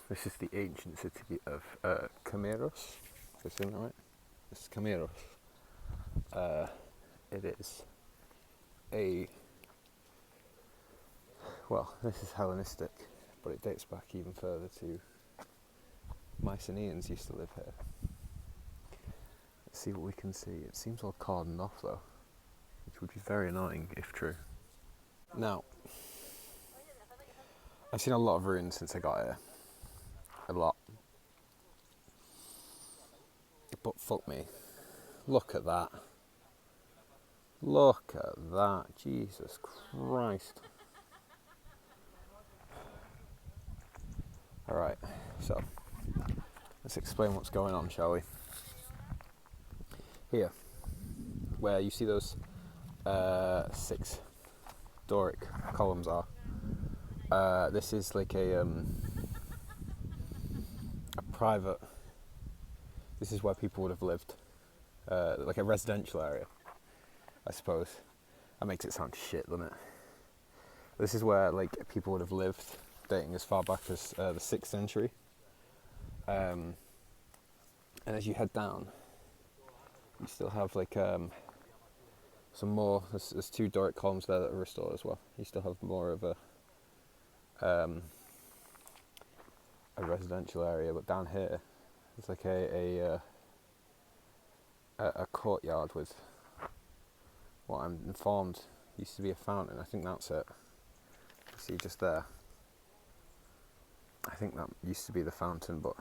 This is the ancient city of Kamiros. Is that right? It's Kamiros. It is a, well, this is Hellenistic, but it dates back even further to Mycenaeans used to live here. Let's see what we can see. It seems all cordoned off though, which would be very annoying if true. Now, I've seen a lot of ruins since I got here. A lot. But fuck me. Look at that. Look at that. Jesus Christ. Alright, so let's explain what's going on, shall we? Here, where you see those 6 Doric columns are, this is like a private, this is where people would have lived, like a residential area, I suppose. That makes it sound shit, doesn't it? This is where like people would have lived, dating as far back as the 6th century. And as you head down, you still have like some more. There's 2 Doric columns there that are restored as well. You still have more of a residential area, but down here there's like a courtyard with what I'm informed used to be a fountain. I think that's it. See just there. I think that used to be the fountain, but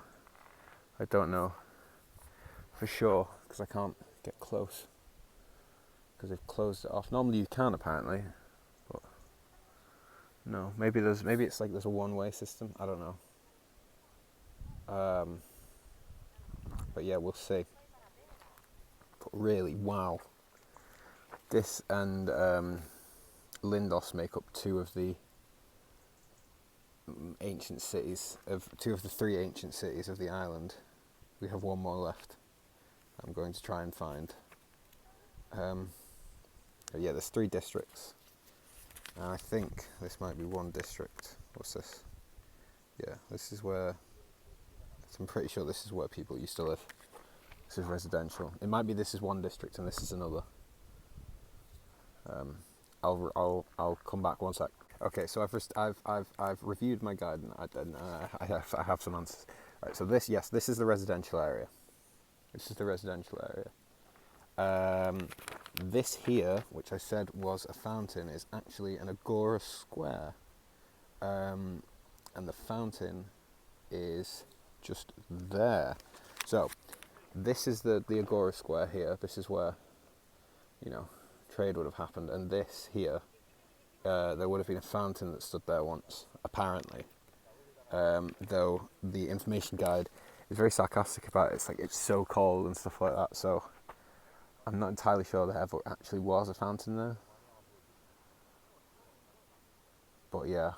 I don't know for sure because I can't get close because they've closed it off. Normally you can apparently, but no. Maybe it's like there's a one-way system. I don't know. But yeah, we'll see. But really, wow. This and Lindos make up 2 of the ancient cities of 2 of the 3 ancient cities of the island. We have 1 more left. I'm going to try and find. Yeah, there's 3 districts. And I think this might be 1 district. What's this? Yeah, this is where. I'm pretty sure this is where people used to live. This is residential. It might be this is 1 district and this is another. I'll come back 1 sec. Okay, so I've reviewed my guide and I have some answers. Right, so this is the residential area. This is the residential area. This here, which I said was a fountain, is actually an agora square, and the fountain is just there. So this is the agora square here. This is where, trade would have happened, and this here, there would have been a fountain that stood there once, apparently. Though the information guide is very sarcastic about it. It's like it's so cold and stuff like that. So I'm not entirely sure there ever actually was a fountain there. But yeah,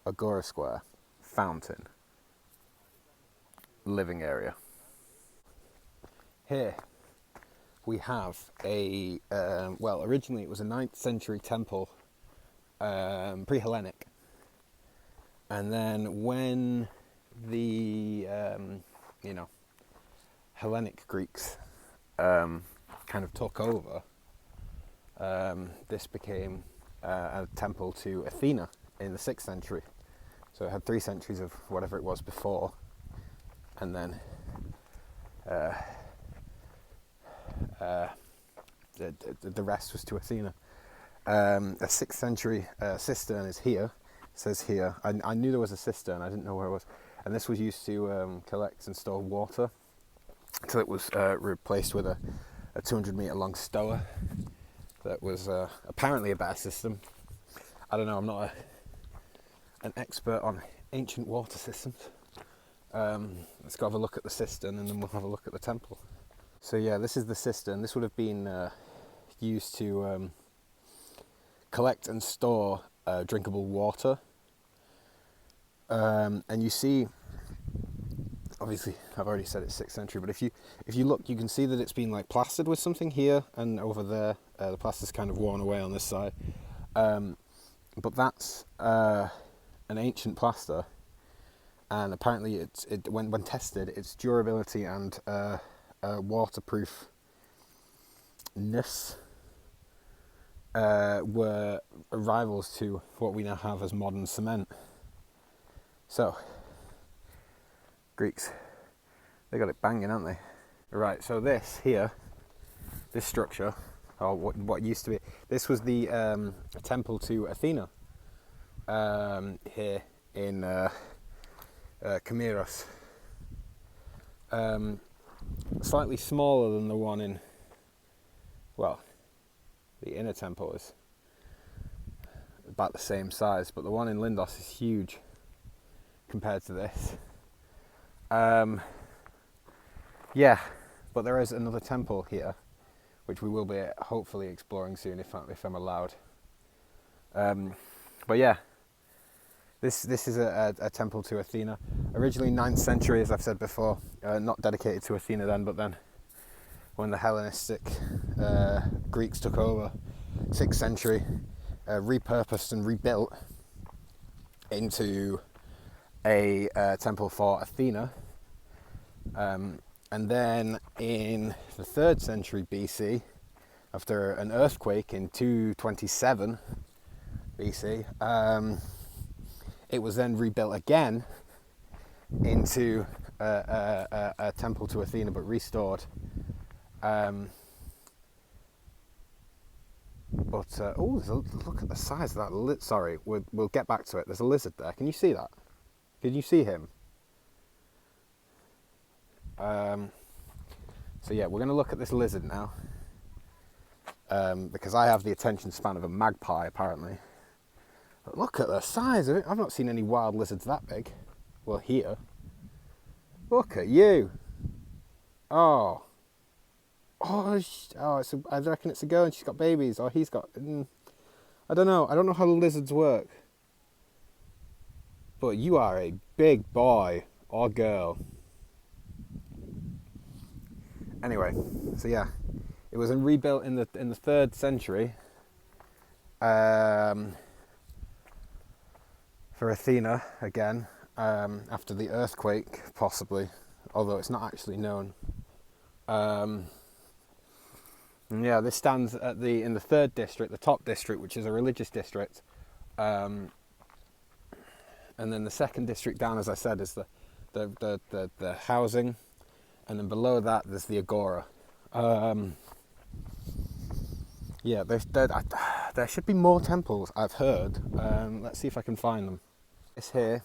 agora square, fountain, living area. Here we have a, originally it was a 9th century temple, pre-Hellenic. And then when the, Hellenic Greeks kind of took over, this became a temple to Athena in the 6th century. So it had 3 centuries of whatever it was before, and then the rest was to Athena. A 6th century cistern is here. It says here. I knew there was a cistern. I didn't know where it was. And this was used to collect and store water until it was replaced with a 200-meter long stoa. That was apparently a better system. I don't know. I'm not an expert on ancient water systems. Let's go have a look at the cistern and then we'll have a look at the temple. So yeah, this is the cistern. This would have been used to collect and store drinkable water. And you see, obviously I've already said it's 6th century, but if you look, you can see that it's been like plastered with something here and over there. The plaster's kind of worn away on this side. But that's an ancient plaster and apparently when tested, its durability and waterproofness were rivals to what we now have as modern cement. So, Greeks, they got it banging, haven't they? Right, so this here, this structure, or what used to be, this was the temple to Athena here in Kamiros. Slightly smaller than the one in, well, the inner temple is about the same size, but the one in Lindos is huge compared to this. Yeah, but there is another temple here, which we will be hopefully exploring soon if I'm allowed. But yeah, this is a temple to Athena. Originally 9th century, as I've said before, not dedicated to Athena then, but then when the Hellenistic Greeks took over, 6th century, repurposed and rebuilt into a temple for Athena. And then in the 3rd century BC, after an earthquake in 227 BC, it was then rebuilt again into a temple to Athena, but restored. Look at the size of that. Sorry, we'll get back to it. There's a lizard there. Can you see that? Can you see him? So yeah, we're going to look at this lizard now, because I have the attention span of a magpie apparently. But look at the size of it. I've not seen any wild lizards that big. Well, here. Look at you. I reckon it's a girl and she's got babies, or he's got. I don't know. I don't know how the lizards work. But you are a big boy or girl. Anyway, so yeah, it was rebuilt in the 3rd century for Athena again, after the earthquake possibly, although it's not actually known. And yeah, this stands in the 3rd district, the top district, which is a religious district, and then the 2nd district down, as I said, is the housing. And then below that, there's the agora. Yeah, there should be more temples, I've heard. Let's see if I can find them. This here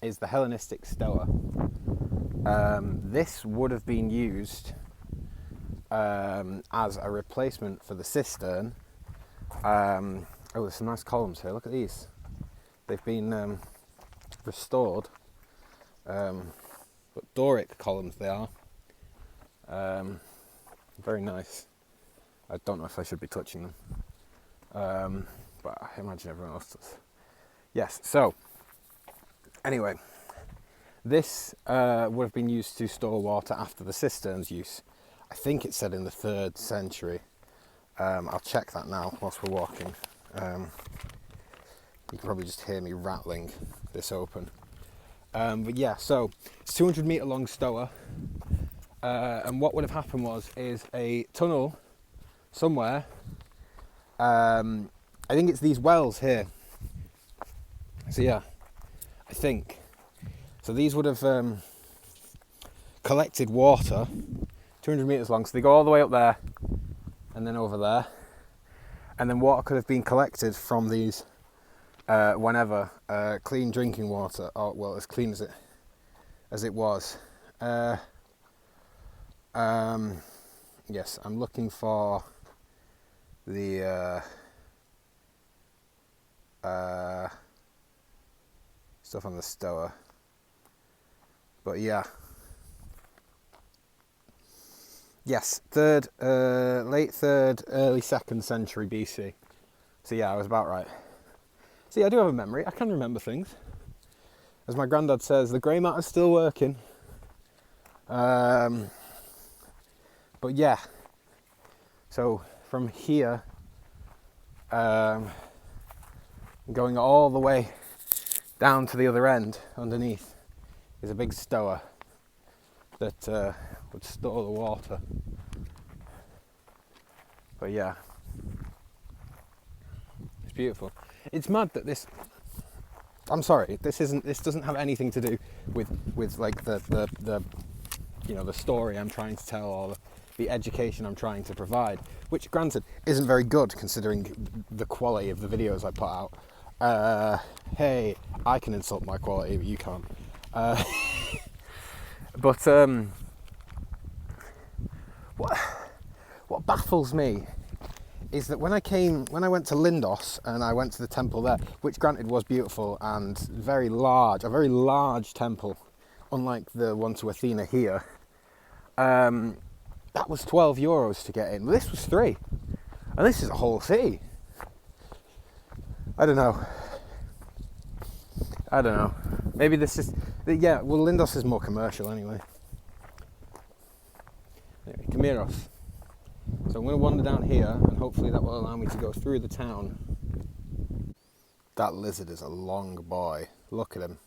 is the Hellenistic Stoa. This would have been used as a replacement for the cistern. There's some nice columns here. Look at these. They've been restored. But Doric columns they are. Very nice. I don't know if I should be touching them, but I imagine everyone else does. Yes, so anyway, this would have been used to store water after the cistern's use. I think it said in the 3rd century. I'll check that now whilst we're walking. You can probably just hear me rattling this open. But yeah, so it's 200 metre long stoa. And what would have happened is a tunnel somewhere. I think it's these wells here. So yeah, I think. So these would have collected water, 200 metres long. So they go all the way up there and then over there. And then water could have been collected from these whenever, clean drinking water, or well, as clean as it was. Yes, I'm looking for the stuff on the stoa. But yeah. Yes, late 3rd, early 2nd century BC. So yeah, I was about right. See, I do have a memory. I can remember things. As my granddad says, the grey matter's still working. But yeah, so from here, going all the way down to the other end underneath is a big stower that would store the water. But yeah, it's beautiful. It's mad that this. I'm sorry, this doesn't have anything to do with like the the story I'm trying to tell, or the education I'm trying to provide, which granted isn't very good considering the quality of the videos I put out. Hey, I can insult my quality, but you can't. But what baffles me is that when I went to Lindos and I went to the temple there, which granted was beautiful and a very large temple, unlike the one to Athena here, that was €12 to get in. This was £3, and this is a whole city. I don't know. Maybe this is... Yeah, well, Lindos is more commercial anyway. Anyway, Kamiros. So I'm going to wander down here, and hopefully that will allow me to go through the town. That lizard is a long boy. Look at him.